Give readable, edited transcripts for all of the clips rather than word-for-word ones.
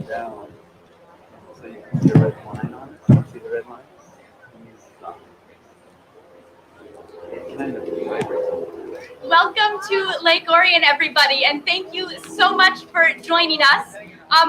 down so you can see the red line on it. See the red line? It kind of vibrates. Welcome to Lake Orion, everybody, and thank you so much for joining us.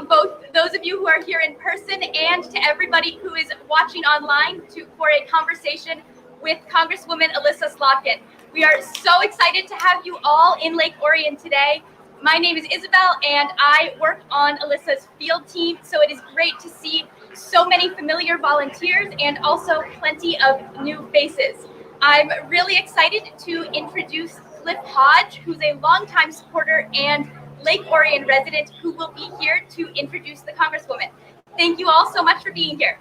Both those of you who are here in person and to everybody who is watching online for a conversation with Congresswoman Alyssa Slotkin. We are so excited to have you all in Lake Orion today. My name is Isabel, and I work on Alyssa's field team, so it is great to see so many familiar volunteers and also plenty of new faces. I'm really excited to introduce Cliff Hodge, who's a longtime supporter and Lake Orion resident who will be here to introduce the Congresswoman. Thank you all so much for being here.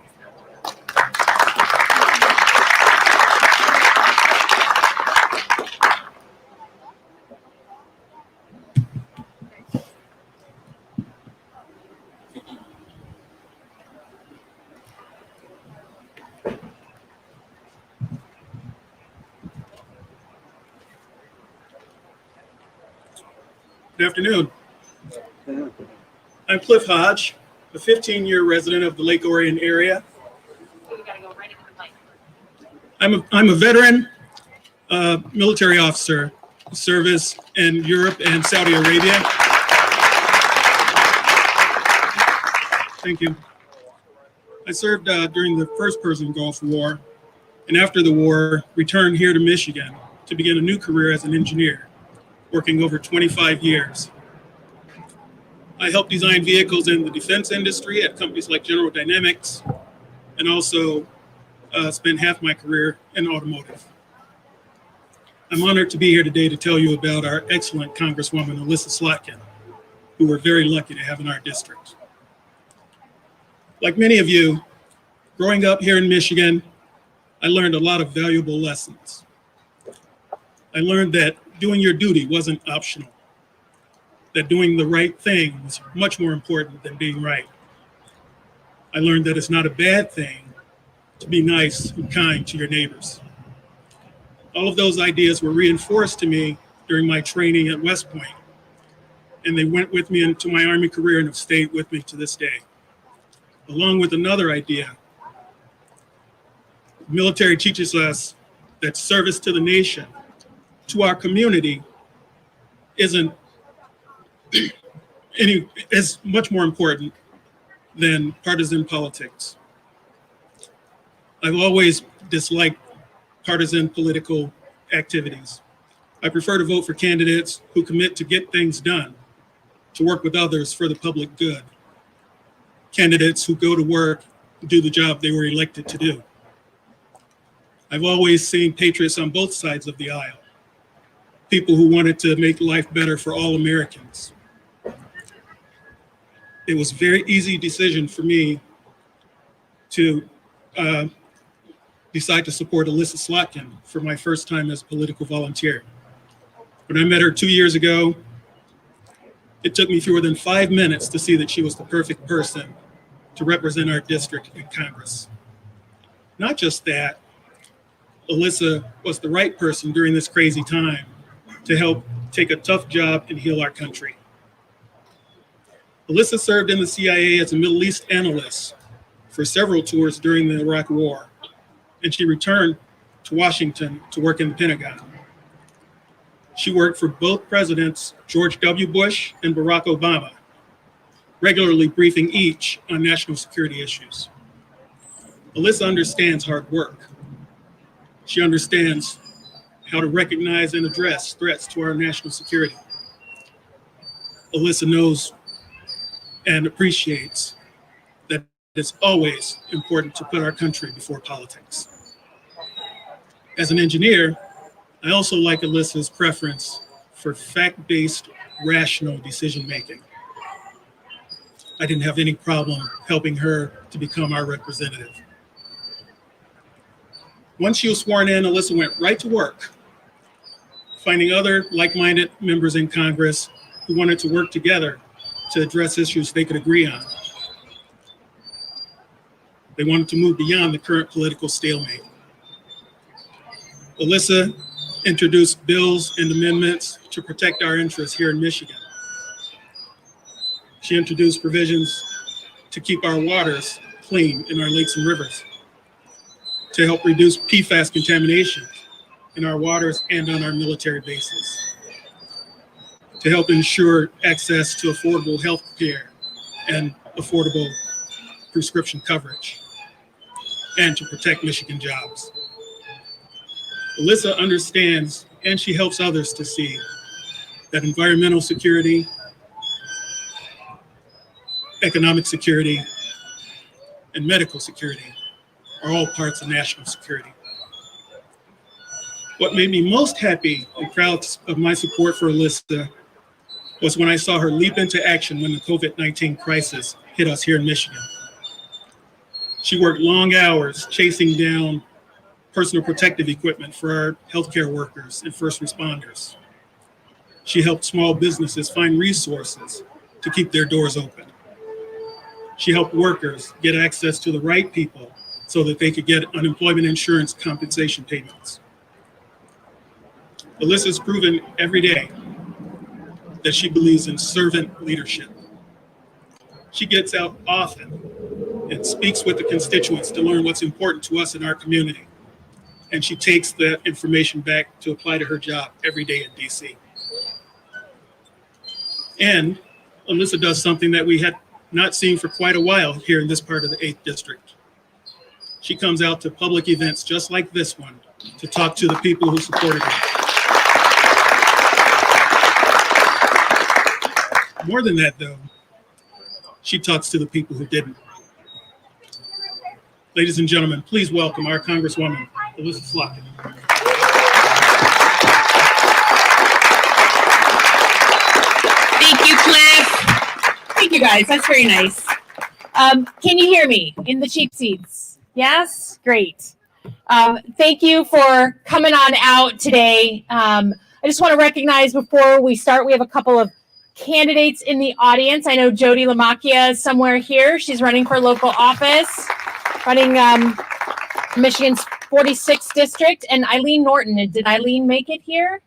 Good afternoon. I'm Cliff Hodge, a 15-year resident of the Lake Orion area. I'm a veteran military officer, service in Europe and Saudi Arabia. Thank you. I served during the first Persian Gulf War, and after the war, returned here to Michigan to begin a new career as an engineer, working over 25 years. I helped design vehicles in the defense industry at companies like General Dynamics, and also spent half my career in automotive. I'm honored to be here today to tell you about our excellent Congresswoman Alyssa Slotkin, who we're very lucky to have in our district. Like many of you, growing up here in Michigan, I learned a lot of valuable lessons. I learned that doing your duty wasn't optional, that doing the right thing was much more important than being right. I learned that it's not a bad thing to be nice and kind to your neighbors. All of those ideas were reinforced to me during my training at West Point, and they went with me into my Army career and have stayed with me to this day. Along with another idea, the military teaches us that service to the nation, to our community, is much more important than partisan politics. I've always disliked partisan political activities. I prefer to vote for candidates who commit to get things done, to work with others for the public good. Candidates who go to work, do the job they were elected to do. I've always seen patriots on both sides of the aisle, people who wanted to make life better for all Americans. It was a very easy decision for me to decide to support Alyssa Slotkin for my first time as a political volunteer. When I met her 2 years ago, it took me fewer than 5 minutes to see that she was the perfect person to represent our district in Congress. Not just that, Alyssa was the right person during this crazy time to help take a tough job and heal our country. Alyssa served in the CIA as a Middle East analyst for several tours during the Iraq War, and she returned to Washington to work in the Pentagon. She worked for both presidents, George W. Bush and Barack Obama, regularly briefing each on national security issues. Alyssa understands hard work. She understands how to recognize and address threats to our national security. Alyssa knows and appreciates that it's always important to put our country before politics. As an engineer, I also like Alyssa's preference for fact-based, rational decision-making. I didn't have any problem helping her to become our representative. Once she was sworn in, Alyssa went right to work, finding other like-minded members in Congress who wanted to work together to address issues they could agree on. They wanted to move beyond the current political stalemate. Alyssa introduced bills and amendments to protect our interests here in Michigan. She introduced provisions to keep our waters clean in our lakes and rivers, to help reduce PFAS contamination in our waters and on our military bases, to help ensure access to affordable health care and affordable prescription coverage, and to protect Michigan jobs. Alyssa understands, and she helps others to see, that environmental security, economic security, and medical security are all parts of national security. What made me most happy and proud of my support for Alyssa was when I saw her leap into action when the COVID-19 crisis hit us here in Michigan. She worked long hours chasing down personal protective equipment for our healthcare workers and first responders. She helped small businesses find resources to keep their doors open. She helped workers get access to the right people so that they could get unemployment insurance compensation payments. Alyssa's proven every day that she believes in servant leadership. She gets out often and speaks with the constituents to learn what's important to us in our community. And she takes that information back to apply to her job every day in DC. And Alyssa does something that we had not seen for quite a while here in this part of the 8th District. She comes out to public events just like this one to talk to the people who supported her. More than that, though, she talks to the people who didn't. Ladies and gentlemen, please welcome our Congresswoman, Alyssa Slotkin. Thank you, Cliff. Thank you, guys. That's very nice. Can you hear me in the cheap seats? Yes? Great. Thank you for coming on out today. I just want to recognize before we start, we have a couple of candidates in the audience. I know Jody Lamacchia is somewhere here. She's running for local office, running Michigan's 46th district. And Eileen Norton, did Eileen make it here?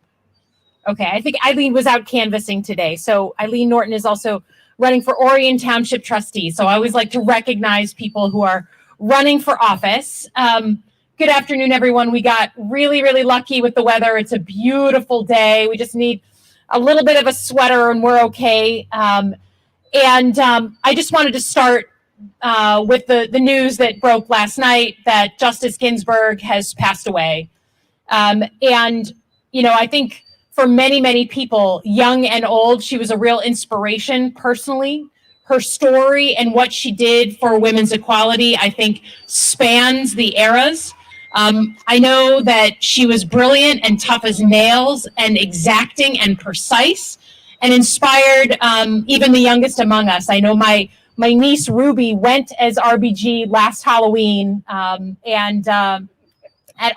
Okay, I think Eileen was out canvassing today. So Eileen Norton is also running for Orion Township trustee. So I always like to recognize people who are running for office. Good afternoon, everyone. We got really, really lucky with the weather. It's a beautiful day. We just need a little bit of a sweater and we're okay. I just wanted to start with the news that broke last night that Justice Ginsburg has passed away. I think for many, many people, young and old, she was a real inspiration personally. Her story and what she did for women's equality, I think, spans the eras. I know that she was brilliant and tough as nails and exacting and precise and inspired even the youngest among us. I know my niece Ruby went as RBG last Halloween at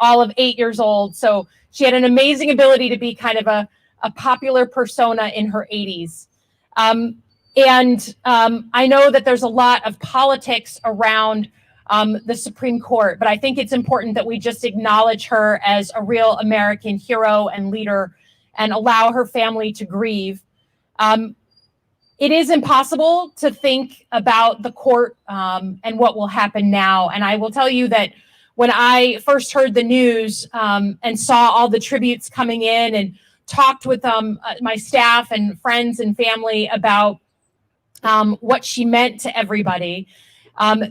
all of 8 years old. So she had an amazing ability to be kind of a popular persona in her 80s. I know that there's a lot of politics around the Supreme Court, but I think it's important that we just acknowledge her as a real American hero and leader and allow her family to grieve. It is impossible to think about the court and what will happen now. And I will tell you that when I first heard the news and saw all the tributes coming in and talked with my staff and friends and family about what she meant to everybody,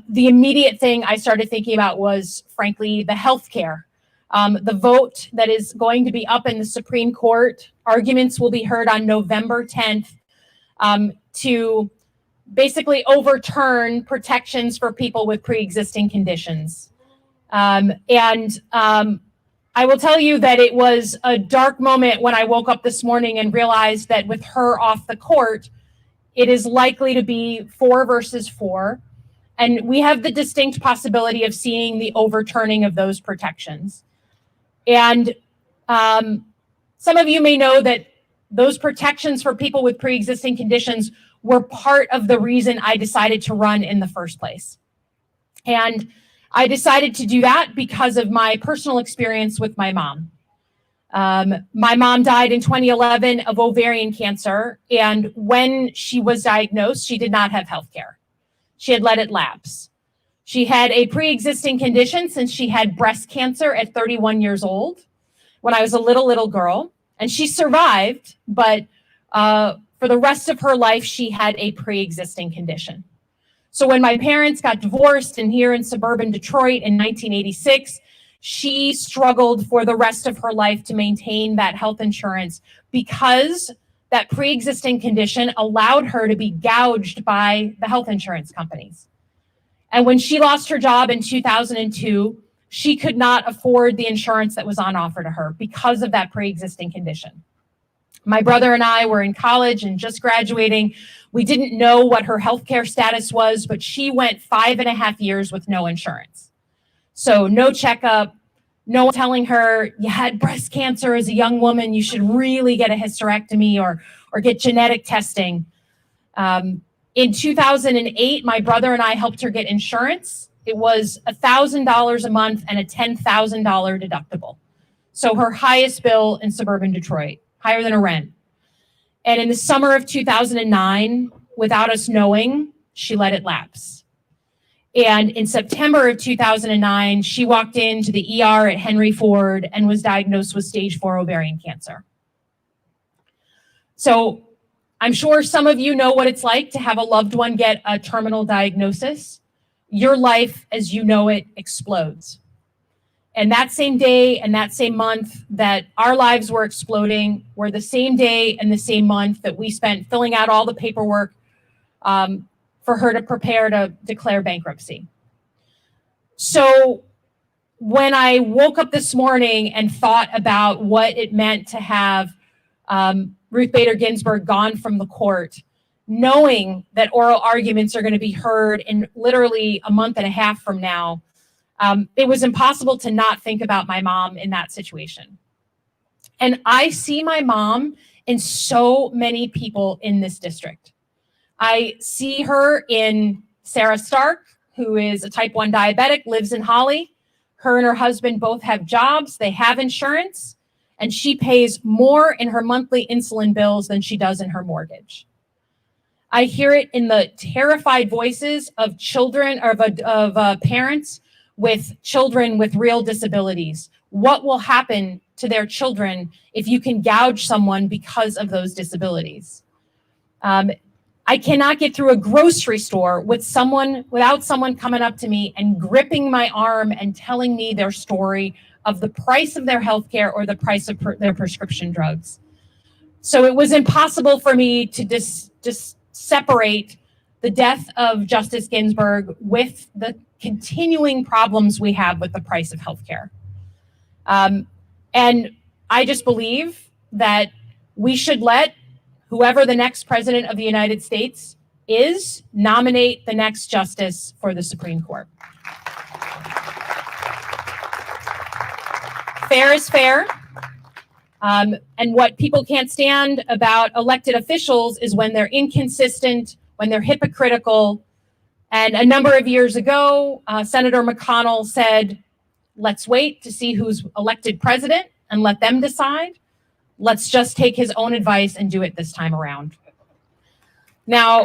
the immediate thing I started thinking about was, frankly, the healthcare. The vote that is going to be up in the Supreme Court, arguments will be heard on November 10th to basically overturn protections for people with pre-existing conditions. I will tell you that it was a dark moment when I woke up this morning and realized that with her off the court, it is likely to be 4 versus 4. And we have the distinct possibility of seeing the overturning of those protections. And some of you may know that those protections for people with pre-existing conditions were part of the reason I decided to run in the first place. And I decided to do that because of my personal experience with my mom. My mom died in 2011 of ovarian cancer. And when she was diagnosed, she did not have health care. she had let it lapse. She had a pre-existing condition since she had breast cancer at 31 years old when I was a little girl, and she survived, but for the rest of her life, she had a pre-existing condition. So when my parents got divorced and here in suburban Detroit in 1986, she struggled for the rest of her life to maintain that health insurance because that pre-existing condition allowed her to be gouged by the health insurance companies. And when she lost her job in 2002, she could not afford the insurance that was on offer to her because of that pre-existing condition. My brother and I were in college and just graduating. We didn't know what her healthcare status was, but she went 5.5 years with no insurance. So no checkup, no one telling her you had breast cancer as a young woman, you should really get a hysterectomy or get genetic testing. In 2008, my brother and I helped her get insurance. It was $1,000 a month and a $10,000 deductible. So her highest bill in suburban Detroit, higher than a rent. And in the summer of 2009, without us knowing, she let it lapse. And in September of 2009, she walked into the ER at Henry Ford and was diagnosed with stage 4 ovarian cancer. So I'm sure some of you know what it's like to have a loved one get a terminal diagnosis. Your life as you know it explodes. And that same day and that same month that our lives were exploding were the same day and the same month that we spent filling out all the paperwork for her to prepare to declare bankruptcy. So when I woke up this morning and thought about what it meant to have Ruth Bader Ginsburg gone from the court, knowing that oral arguments are going to be heard in literally a month and a half from now, it was impossible to not think about my mom in that situation. And I see my mom in so many people in this district. I see her in Sarah Stark, who is a type 1 diabetic, lives in Holly. Her and her husband both have jobs, they have insurance, and she pays more in her monthly insulin bills than she does in her mortgage. I hear it in the terrified voices of children or of parents with children with real disabilities. What will happen to their children if you can gouge someone because of those disabilities? I cannot get through a grocery store without someone coming up to me and gripping my arm and telling me their story of the price of their healthcare or the price of their prescription drugs. So it was impossible for me to just separate the death of Justice Ginsburg with the continuing problems we have with the price of healthcare. And I just believe that we should let whoever the next president of the United States is nominate the next justice for the Supreme Court. Fair is fair. And what people can't stand about elected officials is when they're inconsistent, when they're hypocritical. And a number of years ago, Senator McConnell said, let's wait to see who's elected president and let them decide. Let's just take his own advice and do it this time around. Now,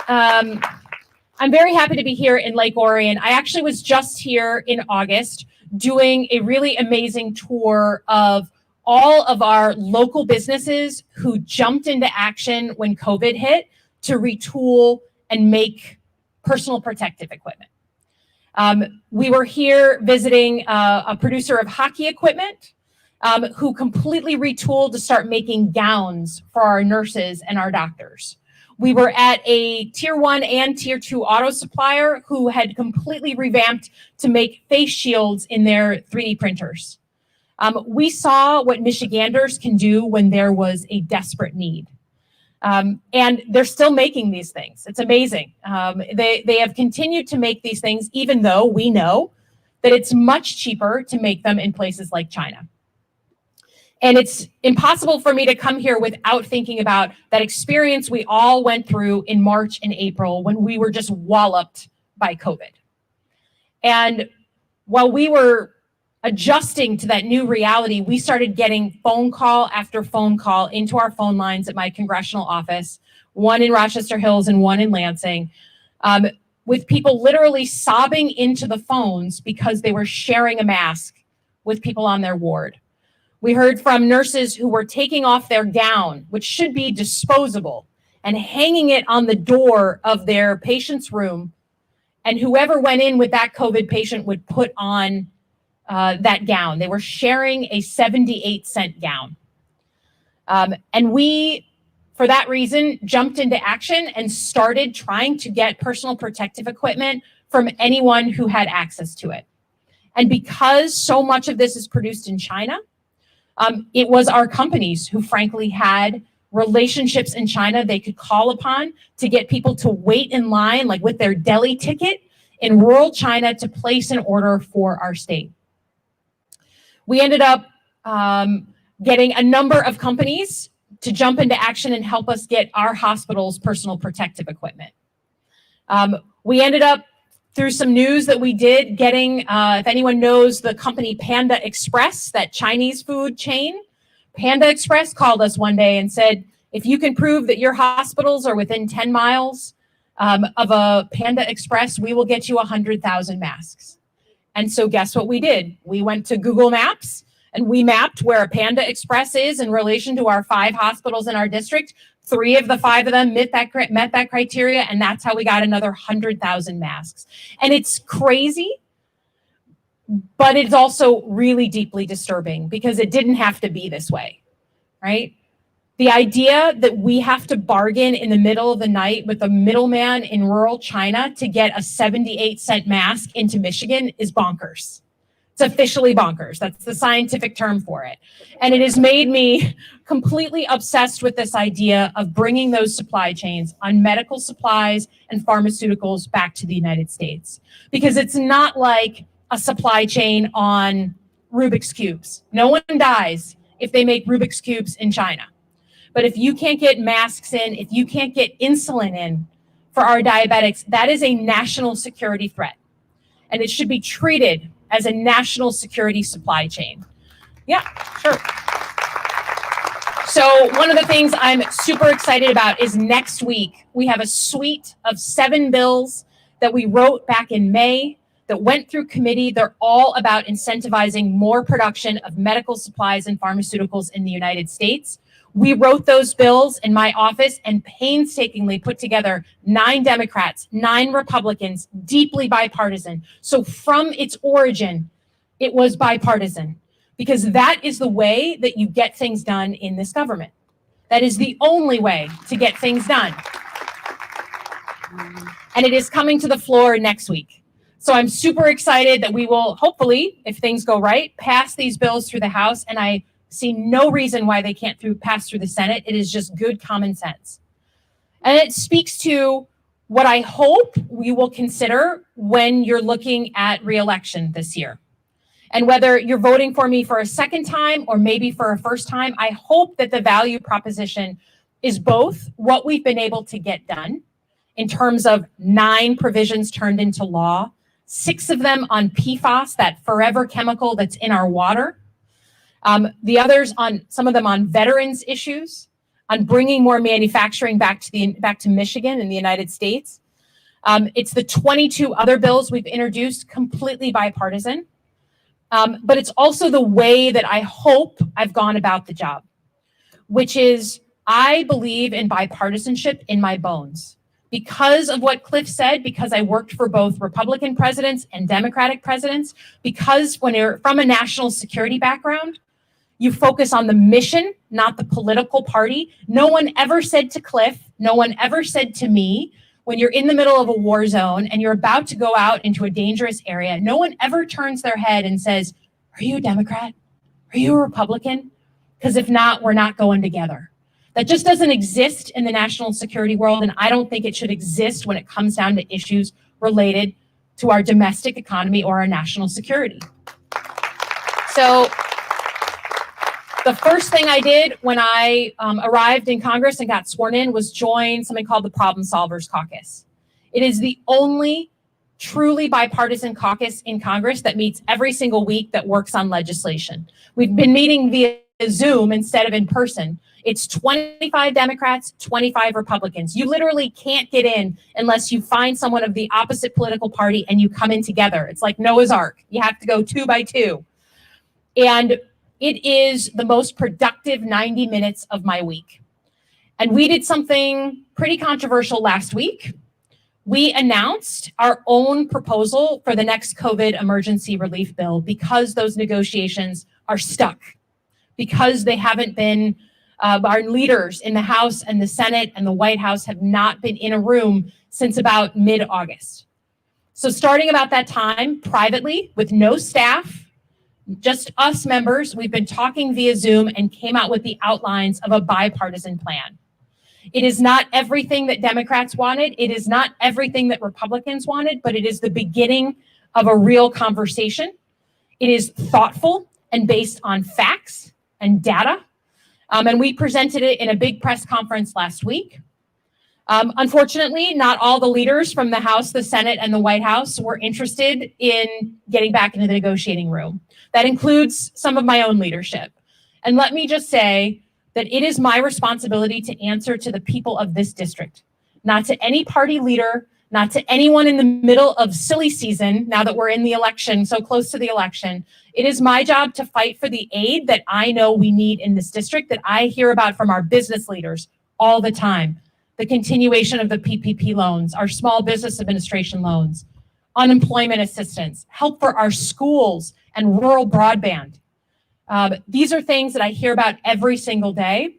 I'm very happy to be here in Lake Orion. I actually was just here in August doing a really amazing tour of all of our local businesses who jumped into action when COVID hit to retool and make personal protective equipment. We were here visiting a producer of hockey equipment who completely retooled to start making gowns for our nurses and our doctors. We were at a tier 1 and tier 2 auto supplier who had completely revamped to make face shields in their 3D printers. We saw what Michiganders can do when there was a desperate need. And they're still making these things. It's amazing. They have continued to make these things, even though we know that it's much cheaper to make them in places like China. And it's impossible for me to come here without thinking about that experience we all went through in March and April when we were just walloped by COVID. And while we were adjusting to that new reality, we started getting phone call after phone call into our phone lines at my congressional office one in Rochester Hills and one in Lansing, with people literally sobbing into the phones because they were sharing a mask with people on their ward. We heard from nurses who were taking off their gown, which should be disposable, and hanging it on the door of their patient's room. And whoever went in with that COVID patient would put on that gown. They were sharing a 78-cent gown. And we, for that reason, jumped into action and started trying to get personal protective equipment from anyone who had access to it. And because so much of this is produced in China, it was our companies who frankly had relationships in China they could call upon to get people to wait in line, like with their deli ticket in rural China, to place an order for our state. We ended up getting a number of companies to jump into action and help us get our hospitals personal protective equipment. We ended up, through some news that we did, getting, if anyone knows the company Panda Express, that Chinese food chain, Panda Express called us one day and said, if you can prove that your hospitals are within 10 miles of a Panda Express, we will get you 100,000 masks. And so guess what we did? We went to Google Maps and we mapped where a Panda Express is in relation to our 5 hospitals in our district. 3 of the 5 of them met that criteria, and that's how we got another 100,000 masks. And it's crazy, but it's also really deeply disturbing because it didn't have to be this way, right? The idea that we have to bargain in the middle of the night with a middleman in rural China to get a 78-cent mask into Michigan is bonkers. It's officially bonkers. That's the scientific term for it. And it has made me completely obsessed with this idea of bringing those supply chains on medical supplies and pharmaceuticals back to the United States. Because it's not like a supply chain on Rubik's Cubes. No one dies if they make Rubik's Cubes in China. But if you can't get masks in, if you can't get insulin in for our diabetics, that is a national security threat. And it should be treated as a national security supply chain. Yeah, sure. So one of the things I'm super excited about is next week, we have a suite of 7 bills that we wrote back in May that went through committee. They're all about incentivizing more production of medical supplies and pharmaceuticals in the United States. We wrote those bills in my office and painstakingly put together 9 Democrats, 9 Republicans, deeply bipartisan. So from its origin, it was bipartisan because that is the way that you get things done in this government. That is the only way to get things done. And it is coming to the floor next week. So I'm super excited that we will hopefully, if things go right, pass these bills through the House, and I see no reason why they can't pass through the Senate. It is just good common sense. And it speaks to what I hope we will consider when you're looking at re-election this year. And whether you're voting for me for a second time or maybe for a first time, I hope that the value proposition is both what we've been able to get done in terms of 9 provisions turned into law, 6 of them on PFAS, that forever chemical that's in our water, the others on some of them on veterans issues, on bringing more manufacturing back to Michigan and the United States. It's the 22 other bills we've introduced, completely bipartisan. But it's also the way that I hope I've gone about the job, which is I believe in bipartisanship in my bones. Because of what Cliff said, because I worked for both Republican presidents and Democratic presidents, because when you're from a national security background, you focus on the mission, not the political party. No one ever said to Cliff, no one ever said to me, when you're in the middle of a war zone and you're about to go out into a dangerous area, no one ever turns their head and says, are you a Democrat? Are you a Republican? Because if not, we're not going together. That just doesn't exist in the national security world, and I don't think it should exist when it comes down to issues related to our domestic economy or our national security. So the first thing I did when I arrived in Congress and got sworn in was join something called the Problem Solvers Caucus. It is the only truly bipartisan caucus in Congress that meets every single week that works on legislation. We've been meeting via Zoom instead of in person. It's 25 Democrats, 25 Republicans. You literally can't get in unless you find someone of the opposite political party and you come in together. It's like Noah's Ark. You have to go 2 by 2. And it is the most productive 90 minutes of my week. And we did something pretty controversial last week. We announced our own proposal for the next COVID emergency relief bill because those negotiations are stuck, because they haven't been, our leaders in the House and the Senate and the White House have not been in a room since about mid-August. So starting about that time, privately, with no staff, just us members, we've been talking via Zoom and came out with the outlines of a bipartisan plan. It is not everything that Democrats wanted. It is not everything that Republicans wanted, but it is the beginning of a real conversation. It is thoughtful and based on facts and data. And we presented it in a big press conference last week. Unfortunately, not all the leaders from the House, the Senate, and the White House were interested in getting back into the negotiating room. That includes some of my own leadership. And let me just say that it is my responsibility to answer to the people of this district, not to any party leader, not to anyone in the middle of silly season, now that we're in the election, so close to the election. It is my job to fight for the aid that I know we need in this district, that I hear about from our business leaders all the time. The continuation of the PPP loans, our Small Business Administration loans, unemployment assistance, help for our schools and rural broadband. These are things that I hear about every single day.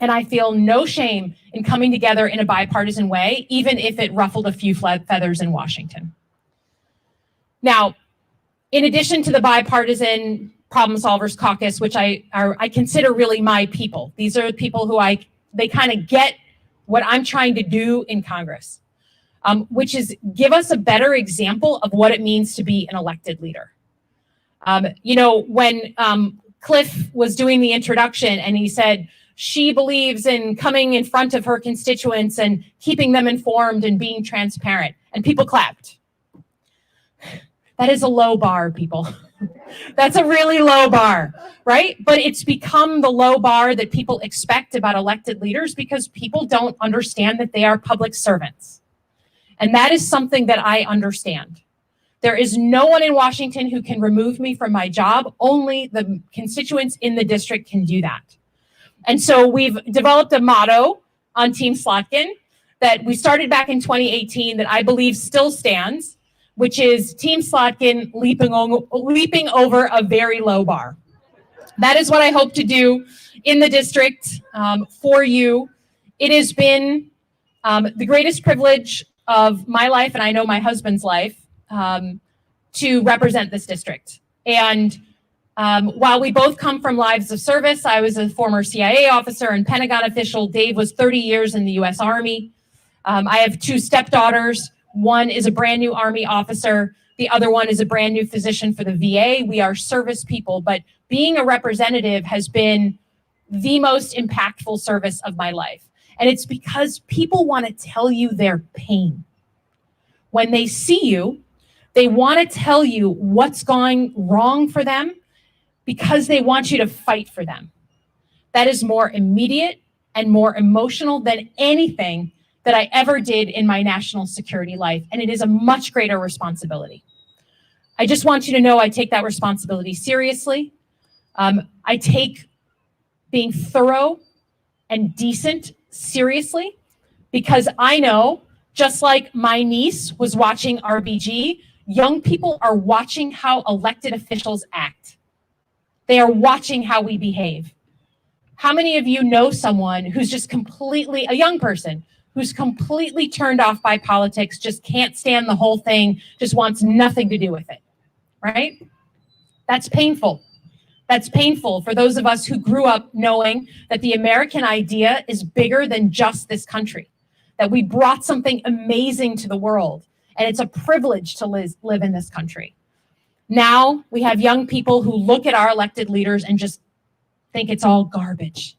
And I feel no shame in coming together in a bipartisan way, even if it ruffled a few feathers in Washington. Now, in addition to the bipartisan problem solvers caucus, which I consider really my people, these are people who they kind of get what I'm trying to do in Congress, which is give us a better example of what it means to be an elected leader. When Cliff was doing the introduction and he said, she believes in coming in front of her constituents and keeping them informed and being transparent. And people clapped. That is a low bar, people. That's a really low bar, right? But it's become the low bar that people expect about elected leaders because people don't understand that they are public servants. And that is something that I understand. There is no one in Washington who can remove me from my job. Only the constituents in the district can do that. And so we've developed a motto on Team Slotkin that we started back in 2018 that I believe still stands, which is Team Slotkin leaping over a very low bar. That is what I hope to do in the district for you. It has been the greatest privilege of my life, and I know my husband's life, to represent this district. And while we both come from lives of service, I was a former CIA officer and Pentagon official. Dave was 30 years in the US Army. I have 2 stepdaughters. One is a brand new Army officer. The other one is a brand new physician for the VA. We are service people, but being a representative has been the most impactful service of my life. And it's because people want to tell you their pain. When they see you, they want to tell you what's going wrong for them because they want you to fight for them. That is more immediate and more emotional than anything that I ever did in my national security life. And it is a much greater responsibility. I just want you to know I take that responsibility seriously. I take being thorough and decent seriously because I know, just like my niece was watching RBG, young people are watching how elected officials act. They are watching how we behave. How many of you know someone who's just completely, a young person, who's completely turned off by politics, just can't stand the whole thing, just wants nothing to do with it, right? That's painful. That's painful for those of us who grew up knowing that the American idea is bigger than just this country, that we brought something amazing to the world, and it's a privilege to live in this country. Now we have young people who look at our elected leaders and just think it's all garbage.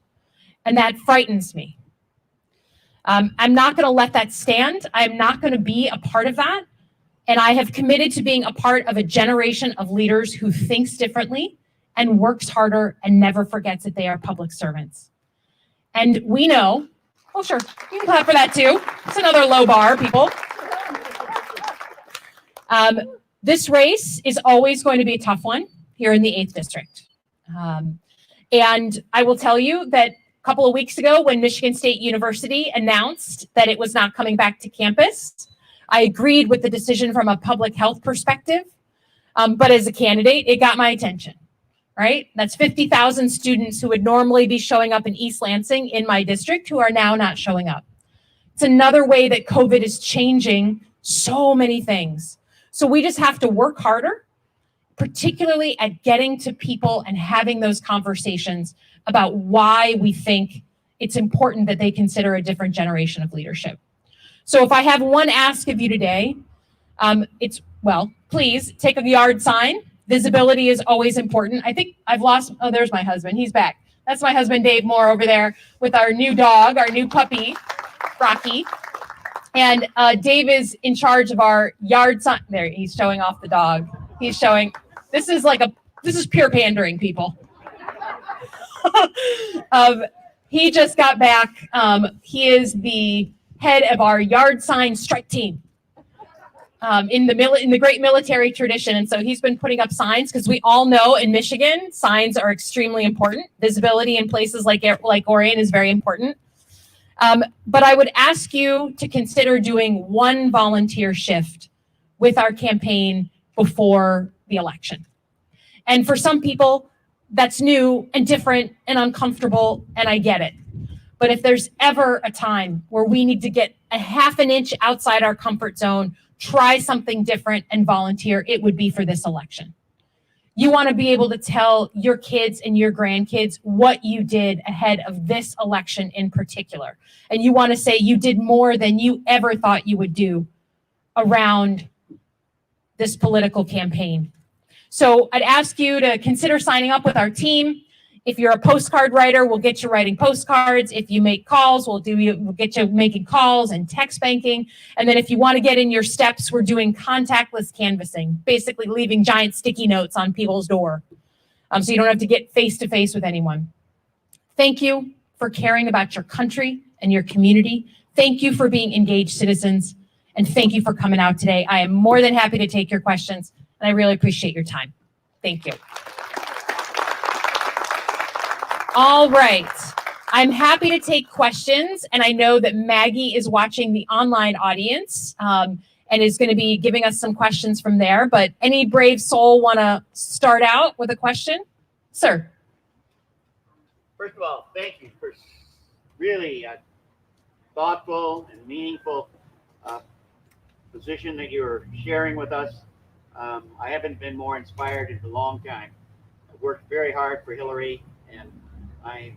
And that frightens me. I'm not going to let that stand. I'm not going to be a part of that. And I have committed to being a part of a generation of leaders who thinks differently and works harder and never forgets that they are public servants. And we know, oh sure, you can clap for that too. It's another low bar, people. This race is always going to be a tough one here in the 8th District. And I will tell you that a couple of weeks ago when Michigan State University announced that it was not coming back to campus, I agreed with the decision from a public health perspective. But as a candidate, it got my attention, right? That's 50,000 students who would normally be showing up in East Lansing in my district who are now not showing up. It's another way that COVID is changing so many things. So we just have to work harder, particularly at getting to people and having those conversations about why we think it's important that they consider a different generation of leadership. So if I have one ask of you today, please take a yard sign. Visibility is always important. I think I've lost, oh, there's my husband. He's back. That's my husband, Dave Moore, over there with our new dog, our new puppy, Rocky. And Dave is in charge of our yard sign. There, he's showing off the dog. He's showing, this is pure pandering, people. He just got back. He is the head of our yard sign strike team in the great military tradition. And so he's been putting up signs because we all know in Michigan, signs are extremely important. Visibility in places like Orion is very important. But I would ask you to consider doing one volunteer shift with our campaign before the election. And for some people, that's new and different and uncomfortable, and I get it. But if there's ever a time where we need to get a half an inch outside our comfort zone, try something different and volunteer, it would be for this election. You want to be able to tell your kids and your grandkids what you did ahead of this election in particular. And you want to say you did more than you ever thought you would do around this political campaign. So I'd ask you to consider signing up with our team. If you're a postcard writer, we'll get you writing postcards. If you make calls, we'll get you making calls and text banking. And then if you want to get in your steps, we're doing contactless canvassing, basically leaving giant sticky notes on people's door. So you don't have to get face to face with anyone. Thank you for caring about your country and your community. Thank you for being engaged citizens. And thank you for coming out today. I am more than happy to take your questions, and I really appreciate your time. Thank you. All right, I'm happy to take questions, and I know that Maggie is watching the online audience and is going to be giving us some questions from there, but any brave soul want to start out with a question? Sir. First of all, thank you for really thoughtful and meaningful position that you're sharing with us. I haven't been more inspired in a long time. I worked very hard for Hillary, and I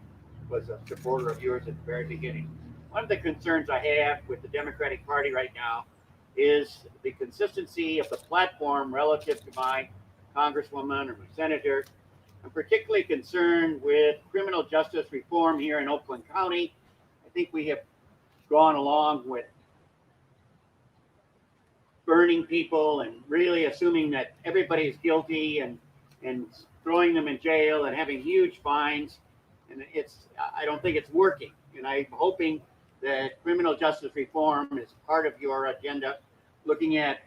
was a supporter of yours at the very beginning. One of the concerns I have with the Democratic Party right now is the consistency of the platform relative to my congresswoman or my senator. I'm particularly concerned with criminal justice reform here in Oakland County. I think we have gone along with burning people and really assuming that everybody is guilty and throwing them in jail and having huge fines. And I don't think it's working. And I'm hoping that criminal justice reform is part of your agenda, looking at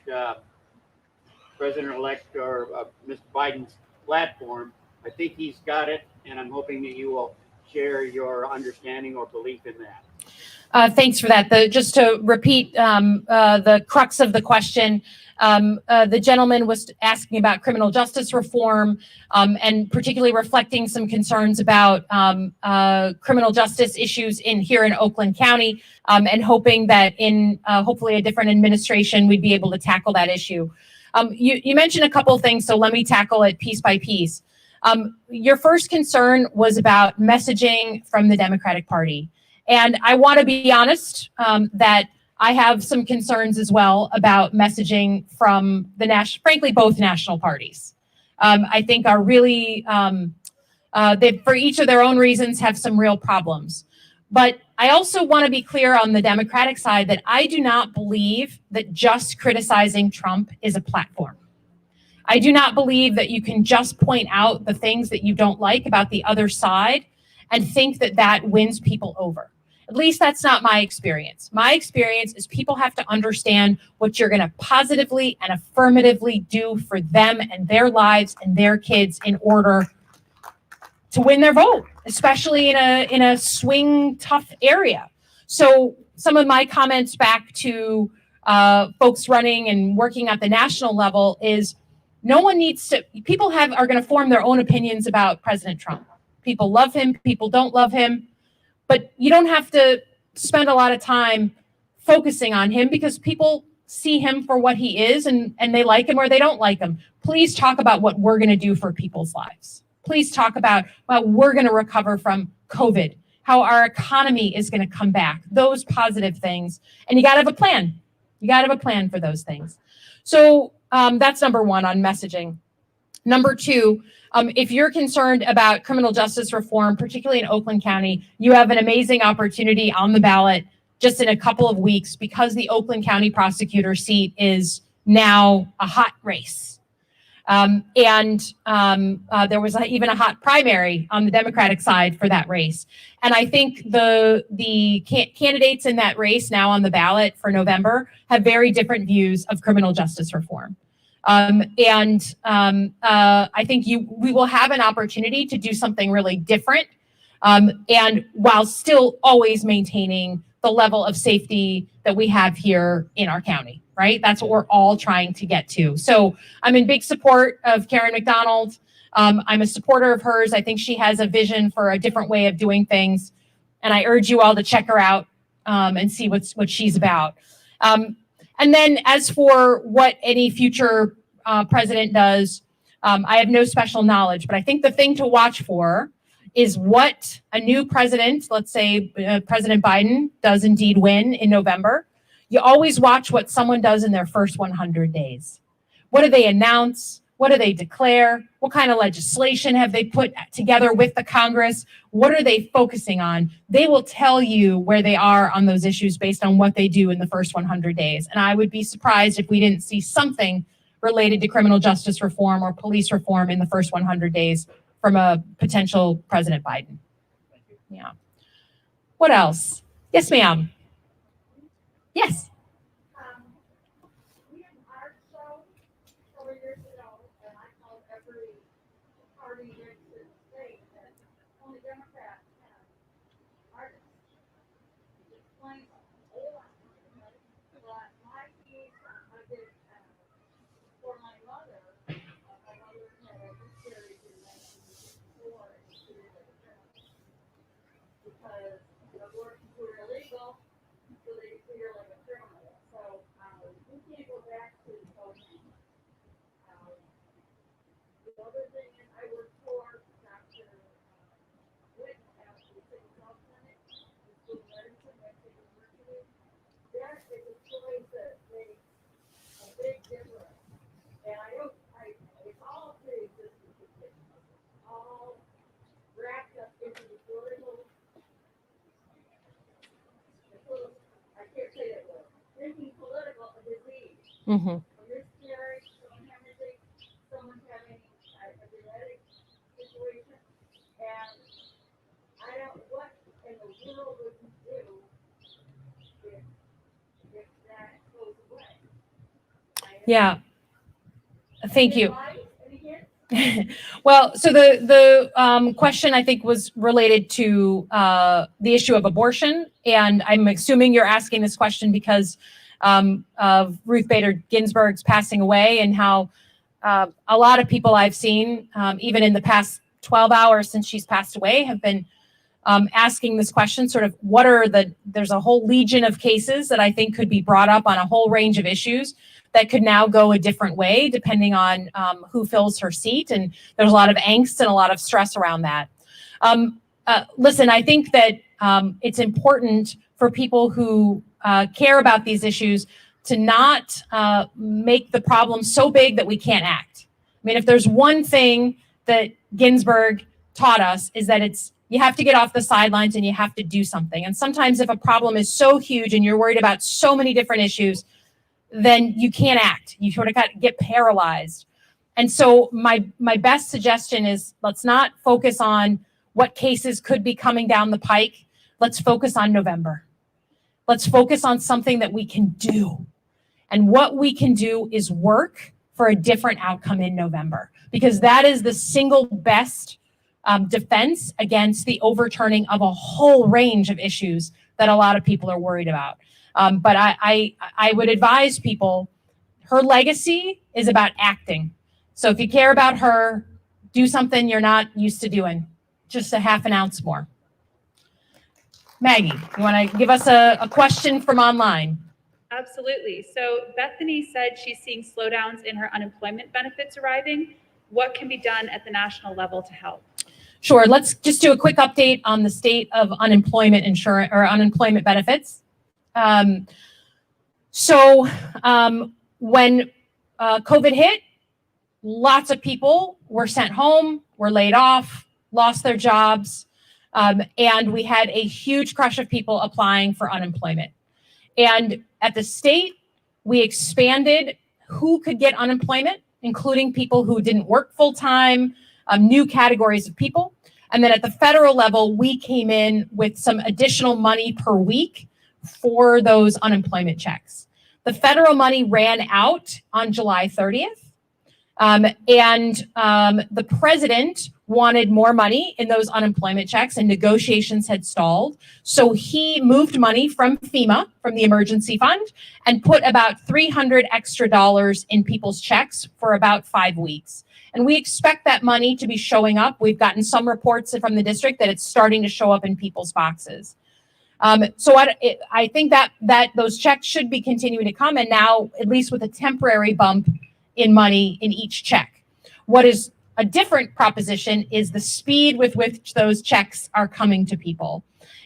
President-elect or Mr. Biden's platform. I think he's got it, and I'm hoping that you will share your understanding or belief in that. Thanks for that. Just to repeat the crux of the question, the gentleman was asking about criminal justice reform and particularly reflecting some concerns about criminal justice issues here in Oakland County and hoping that in hopefully a different administration, we'd be able to tackle that issue. You mentioned a couple of things, so let me tackle it piece by piece. Your first concern was about messaging from the Democratic Party. And I want to be honest that I have some concerns as well about messaging from frankly, both national parties. I think are really, they, for each of their own reasons, have some real problems. But I also want to be clear on the Democratic side that I do not believe that just criticizing Trump is a platform. I do not believe that you can just point out the things that you don't like about the other side and think that that wins people over. At least that's not my experience. My experience is people have to understand what you're going to positively and affirmatively do for them and their lives and their kids in order to win their vote, especially in a swing tough area. So some of my comments back to folks running and working at the national level is no one needs to, people are going to form their own opinions about President Trump. People love him, people don't love him, but you don't have to spend a lot of time focusing on him because people see him for what he is and they like him or they don't like him. Please talk about what we're going to do for people's lives. Please talk about how we're going to recover from COVID, how our economy is going to come back, those positive things. And you got to have a plan. You got to have a plan for those things. So that's number one on messaging. Number two, if you're concerned about criminal justice reform, particularly in Oakland County, you have an amazing opportunity on the ballot just in a couple of weeks because the Oakland County prosecutor seat is now a hot race. There was even a hot primary on the Democratic side for that race. And I think the candidates in that race now on the ballot for November have very different views of criminal justice reform. I think we will have an opportunity to do something really different, and while still always maintaining the level of safety that we have here in our county, right? That's what we're all trying to get to. So I'm in big support of Karen McDonald. I'm a supporter of hers. I think she has a vision for a different way of doing things. And I urge you all to check her out and see what she's about. And then as for what any future president does, I have no special knowledge, but I think the thing to watch for is what a new president, let's say President Biden, does indeed win in November. You always watch what someone does in their first 100 days. What do they announce? What do they declare? What kind of legislation have they put together with the Congress? What are they focusing on? They will tell you where they are on those issues based on what they do in the first 100 days. And I would be surprised if we didn't see something related to criminal justice reform or police reform in the first 100 days from a potential President Biden. Yeah. What else? Yes, ma'am. Yes. We had an art show several years ago, and I called every party in the state that only Democrats have artists. Explain a lot. But my piece, I did for my mother. My mother had a miscarriage in 1964, and she was a criminal because abortions were illegal. So they feel like a criminal. So we can't go back to voting. The other thing is I work for Dr. Witt at the City Health Clinic, the school of medicine at the university. That is a choice that makes a big difference. And it's all pre-existing conditions. It's all wrapped up into the political. I can't say that word. Making political a disease. Mm-hmm. A miscarriage, someone having a genetic situation, and I don't. What in the world would you do if that goes away? Yeah. Thank you. Any hints? Well, so the question I think was related to the issue of abortion, and I'm assuming you're asking this question because of Ruth Bader Ginsburg's passing away and how a lot of people I've seen, even in the past 12 hours since she's passed away, have been asking this question, sort of there's a whole legion of cases that I think could be brought up on a whole range of issues that could now go a different way depending on who fills her seat. And there's a lot of angst and a lot of stress around that. Listen, I think that it's important for people who care about these issues to not make the problem so big that we can't act. I mean, if there's one thing that Ginsburg taught us is that you have to get off the sidelines and you have to do something. And sometimes if a problem is so huge and you're worried about so many different issues, then you can't act. You sort of get paralyzed. And so my best suggestion is let's not focus on what cases could be coming down the pike. Let's focus on November. Let's focus on something that we can do. And what we can do is work for a different outcome in November, because that is the single best defense against the overturning of a whole range of issues that a lot of people are worried about. But I would advise people, her legacy is about acting. So if you care about her, do something you're not used to doing, just a half an ounce more. Maggie, you want to give us a question from online? Absolutely. So Bethany said she's seeing slowdowns in her unemployment benefits arriving. What can be done at the national level to help? Sure. Let's just do a quick update on the state of unemployment insurance or unemployment benefits. When COVID hit, lots of people were sent home, were laid off, lost their jobs, and we had a huge crush of people applying for unemployment. And at the state, we expanded who could get unemployment, including people who didn't work full time, new categories of people. And then at the federal level, we came in with some additional money per week for those unemployment checks. The federal money ran out on July 30th. The president wanted more money in those unemployment checks, and negotiations had stalled. So he moved money from FEMA, from the emergency fund, and put about $300 extra in people's checks for about 5 weeks. And we expect that money to be showing up. We've gotten some reports from the district that it's starting to show up in people's boxes. So I think that those checks should be continuing to come, and now at least with a temporary bump in money in each check. What is a different proposition is the speed with which those checks are coming to people.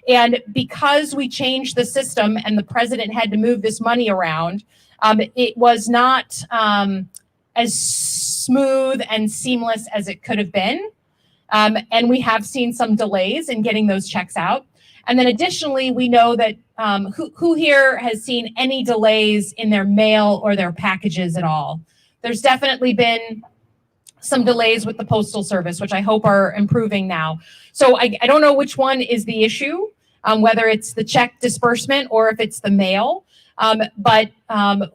And because we changed the system and the president had to move this money around, it was not as smooth and seamless as it could have been. And we have seen some delays in getting those checks out. And then additionally, we know that who here has seen any delays in their mail or their packages at all? There's definitely been some delays with the Postal Service, which I hope are improving now. So I don't know which one is the issue, whether it's the check disbursement or if it's the mail. But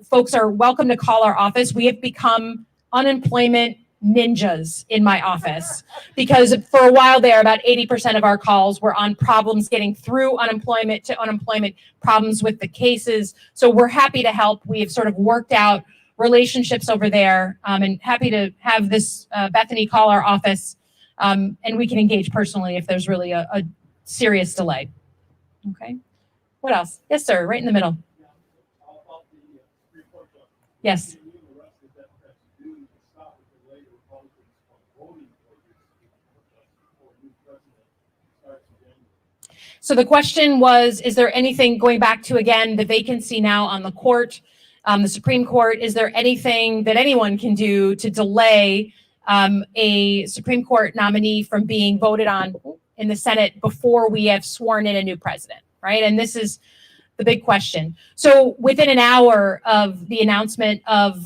folks are welcome to call our office. We have become unemployment ninjas in my office, because for a while there, about 80% of our calls were on problems getting through unemployment to unemployment, problems with the cases. So we're happy to help. We have sort of worked out relationships over there, and happy to have this Bethany call our office, and we can engage personally if there's really a serious delay. Okay. What else? Yes, sir. Right in the middle. Yes. So the question was, is there anything, going back to, again, the vacancy now on the court, the Supreme Court, is there anything that anyone can do to delay a Supreme Court nominee from being voted on in the Senate before we have sworn in a new president, right? And this is the big question. So within an hour of the announcement of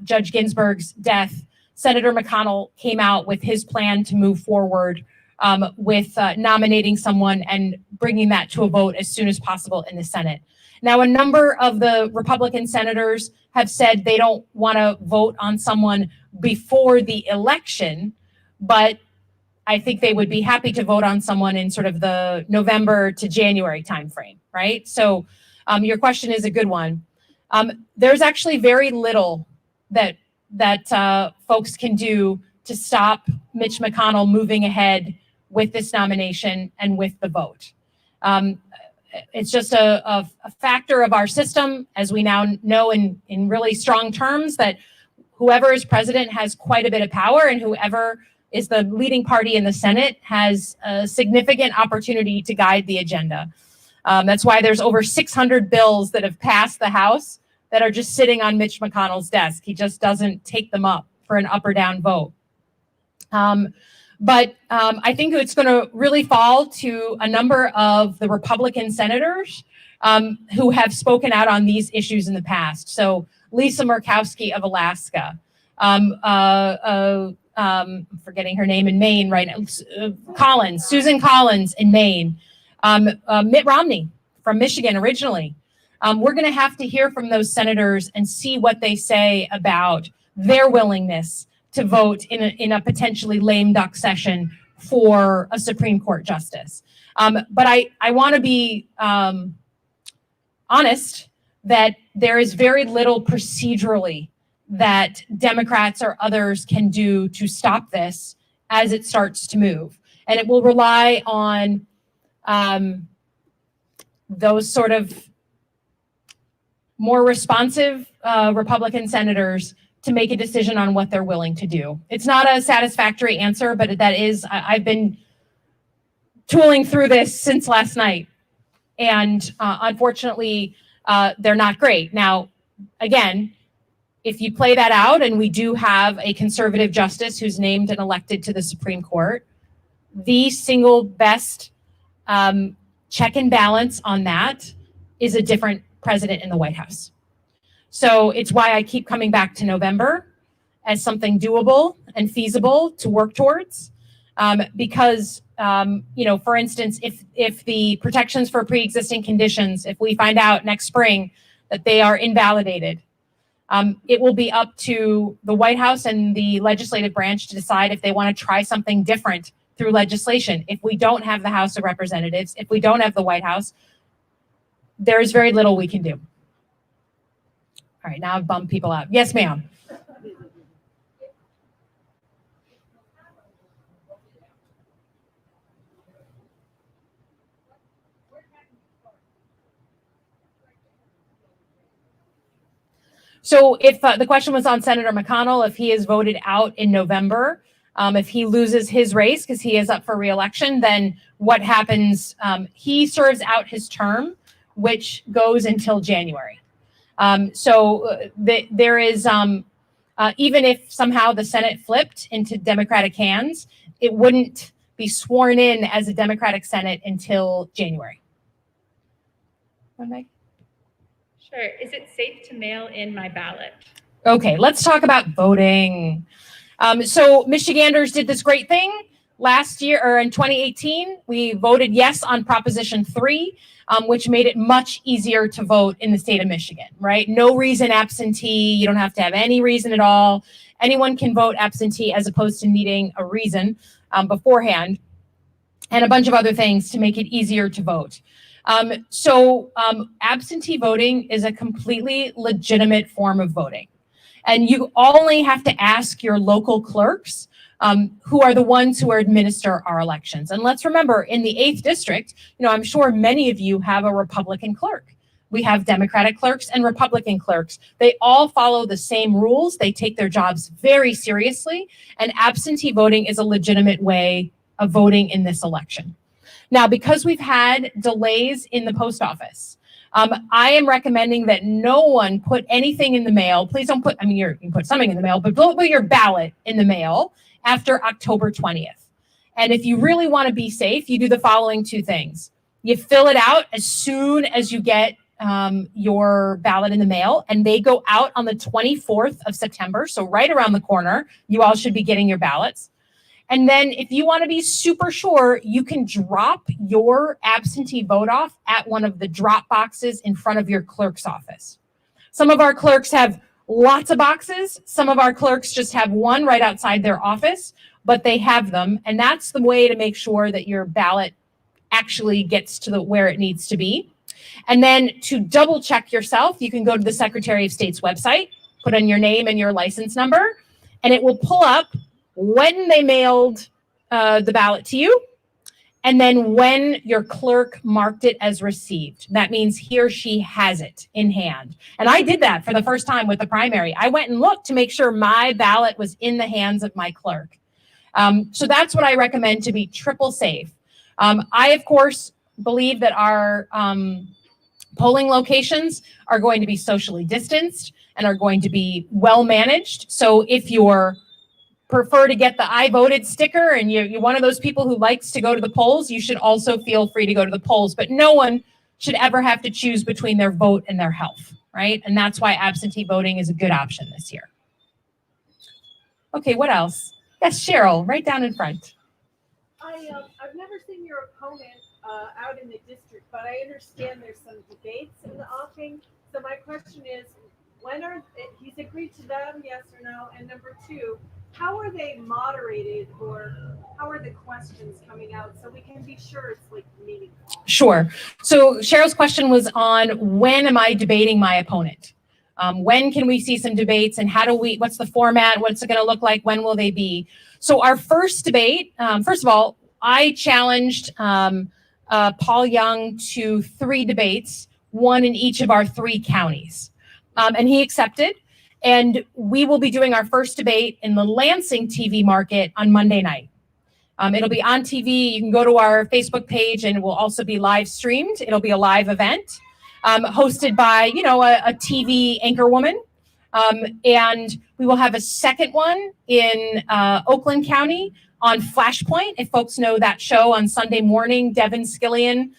Judge Ginsburg's death, Senator McConnell came out with his plan to move forward with nominating someone and bringing that to a vote as soon as possible in the Senate. Now, a number of the Republican senators have said they don't want to vote on someone before the election, but I think they would be happy to vote on someone in sort of the November to January timeframe, right? So your question is a good one. There's actually very little that folks can do to stop Mitch McConnell moving ahead with this nomination and with the vote. It's just a factor of our system, as we now know in really strong terms, that whoever is president has quite a bit of power, and whoever is the leading party in the Senate has a significant opportunity to guide the agenda. That's why there's over 600 bills that have passed the House that are just sitting on Mitch McConnell's desk. He just doesn't take them up for an up or down vote. But I think it's going to really fall to a number of the Republican senators who have spoken out on these issues in the past. So Lisa Murkowski of Alaska, I'm forgetting her name in Maine right now, Susan Collins in Maine, Mitt Romney from Michigan originally. We're going to have to hear from those senators and see what they say about their willingness to vote in a potentially lame duck session for a Supreme Court justice. But I want to be honest that there is very little procedurally that Democrats or others can do to stop this as it starts to move. And it will rely on those sort of more responsive Republican senators to make a decision on what they're willing to do. It's not a satisfactory answer, but that is, I've been tooling through this since last night. And unfortunately, they're not great. Now, again, if you play that out and we do have a conservative justice who's named and elected to the Supreme Court, the single best check and balance on that is a different president in the White House. So it's why I keep coming back to November as something doable and feasible to work towards. Because, for instance, if the protections for pre-existing conditions, if we find out next spring that they are invalidated, it will be up to the White House and the legislative branch to decide if they want to try something different through legislation. If we don't have the House of Representatives, if we don't have the White House, there is very little we can do. All right, now I've bummed people out. Yes, ma'am. So if the question was on Senator McConnell, if he is voted out in November, if he loses his race because he is up for re-election, then what happens? He serves out his term, which goes until January. There is, even if somehow the Senate flipped into Democratic hands, it wouldn't be sworn in as a Democratic Senate until January. Okay. Sure. Is it safe to mail in my ballot? Okay, let's talk about voting. So Michiganders did this great thing last year, or in 2018, we voted yes on Proposition 3, which made it much easier to vote in the state of Michigan, right? No reason absentee, you don't have to have any reason at all. Anyone can vote absentee as opposed to needing a reason beforehand, and a bunch of other things to make it easier to vote. Absentee voting is a completely legitimate form of voting. And you only have to ask your local clerks, who are the ones who administer our elections. And let's remember, in the 8th district, I'm sure many of you have a Republican clerk. We have Democratic clerks and Republican clerks. They all follow the same rules. They take their jobs very seriously. And absentee voting is a legitimate way of voting in this election. Now, because we've had delays in the post office, I am recommending that no one put anything in the mail. Please don't put, you can put something in the mail, but don't put your ballot in the mail after October 20th. And if you really want to be safe, you do the following 2 things. You fill it out as soon as you get your ballot in the mail, and they go out on the 24th of September. So right around the corner, you all should be getting your ballots. And then if you want to be super sure, you can drop your absentee vote off at one of the drop boxes in front of your clerk's office. Some of our clerks have lots of boxes. Some of our clerks just have one right outside their office, but they have them. And that's the way to make sure that your ballot actually gets to where it needs to be. And then to double check yourself, you can go to the Secretary of State's website, put in your name and your license number, and it will pull up when they mailed the ballot to you, and then when your clerk marked it as received. That means he or she has it in hand. And I did that for the first time with the primary. I went and looked to make sure my ballot was in the hands of my clerk. So that's what I recommend to be triple safe. I, of course, believe that our polling locations are going to be socially distanced and are going to be well managed. So if you're prefer to get the I voted sticker and you're one of those people who likes to go to the polls, you should also feel free to go to the polls. But no one should ever have to choose between their vote and their health, right? And that's why absentee voting is a good option this year. Okay, what else? Yes, Cheryl, right down in front. I've never seen your opponent out in the district, but I understand there's some debates in the offing. So my question is, he's agreed to them, yes or no? And number two, how are they moderated, or how are the questions coming out so we can be sure it's like meaningful? Sure. So Cheryl's question was on when am I debating my opponent? When can we see some debates, and what's the format? What's it going to look like? When will they be? So our first debate, first of all, I challenged Paul Young to 3 debates, 1 in each of our 3 counties. And he accepted. And we will be doing our first debate in the Lansing TV market on Monday night. It'll be on TV. You can go to our Facebook page, and it will also be live streamed. It'll be a live event hosted by, a TV anchor woman. And we will have a second one in Oakland County on Flashpoint. If folks know that show on Sunday morning, Devin Skillian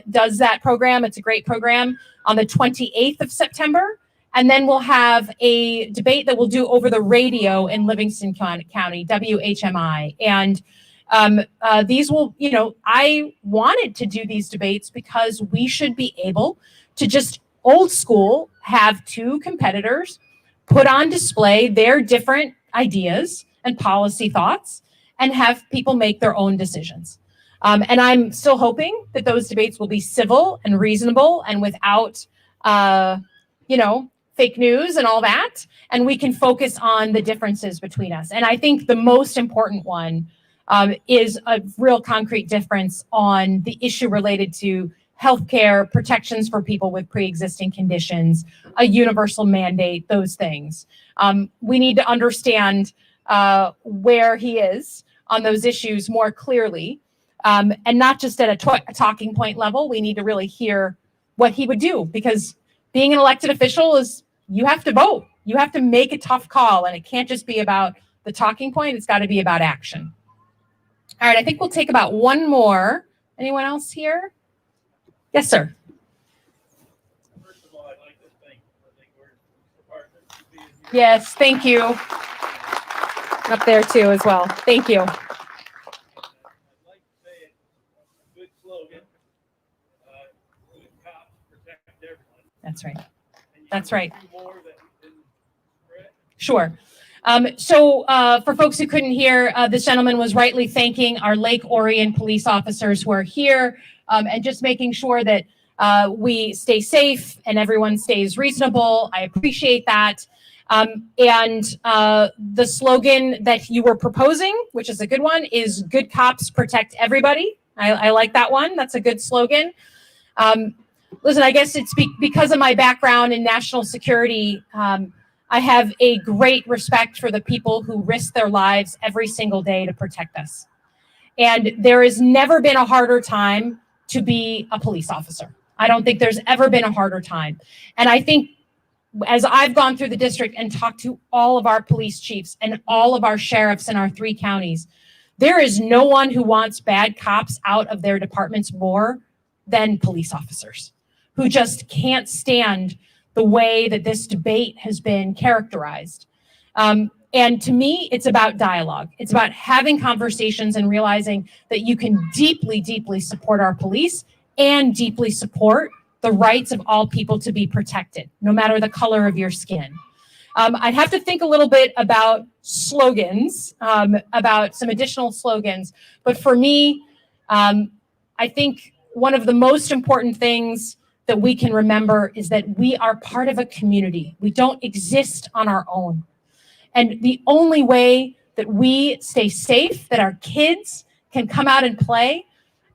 does that program. It's a great program on the 28th of September. And then we'll have a debate that we'll do over the radio in Livingston County, WHMI. And these will, I wanted to do these debates because we should be able to just old school have 2 competitors put on display their different ideas and policy thoughts and have people make their own decisions. And I'm still hoping that those debates will be civil and reasonable and without, fake news and all that. And we can focus on the differences between us. And I think the most important one is a real concrete difference on the issue related to healthcare, protections for people with pre-existing conditions, a universal mandate, those things. We need to understand where he is on those issues more clearly, and not just at a talking point level. We need to really hear what he would do, because being an elected official is, you have to vote. You have to make a tough call, and it can't just be about the talking point. It's got to be about action. All right, I think we'll take about 1 more. Anyone else here? Yes, sir. First of all, I'd like to thank the department for being here. Yes, thank you. Up there too as well. Thank you. I'd like to say it's a good slogan. Good cops protect everyone. That's right. And you That's have a right. few more that we didn't spread. Sure. So for folks who couldn't hear, this gentleman was rightly thanking our Lake Orion police officers who are here, and just making sure that we stay safe and everyone stays reasonable. I appreciate that. And the slogan that you were proposing, which is a good one, is good cops protect everybody. I like that one. That's a good slogan. Listen, I guess it's because of my background in national security. I have a great respect for the people who risk their lives every single day to protect us. And there has never been a harder time to be a police officer. I don't think there's ever been a harder time. And I think as I've gone through the district and talked to all of our police chiefs and all of our sheriffs in our 3 counties, there is no one who wants bad cops out of their departments more than police officers, who just can't stand the way that this debate has been characterized. And to me, it's about dialogue. It's about having conversations and realizing that you can deeply, deeply support our police and deeply support the rights of all people to be protected, no matter the color of your skin. I'd have to think a little bit about slogans, about some additional slogans. But for me, I think one of the most important things that we can remember is that we are part of a community. We don't exist on our own. And the only way that we stay safe, that our kids can come out and play,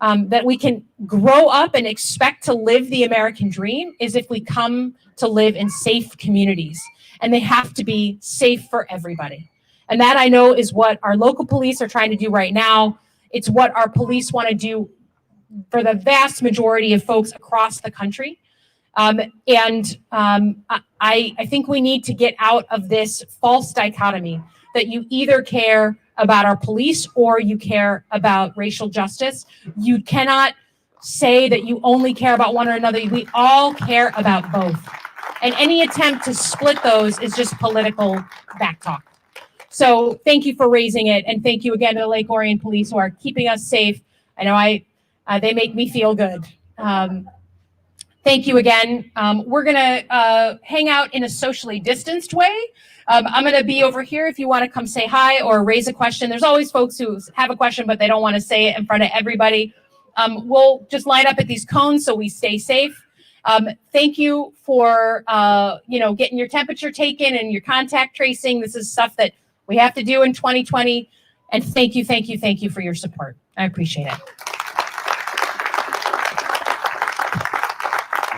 that we can grow up and expect to live the American dream, is if we come to live in safe communities. And they have to be safe for everybody. And that, I know, is what our local police are trying to do right now. It's what our police want to do for the vast majority of folks across the country. I think we need to get out of this false dichotomy that you either care about our police or you care about racial justice. You cannot say that you only care about one or another. We all care about both. And any attempt to split those is just political backtalk. So thank you for raising it. And thank you again to the Lake Orion Police who are keeping us safe. I know they make me feel good. Thank you again. We're gonna hang out in a socially distanced way. I'm gonna be over here if you wanna come say hi or raise a question. There's always folks who have a question, but they don't wanna say it in front of everybody. We'll just line up at these cones so we stay safe. Thank you for, getting your temperature taken and your contact tracing. This is stuff that we have to do in 2020. And thank you for your support. I appreciate it.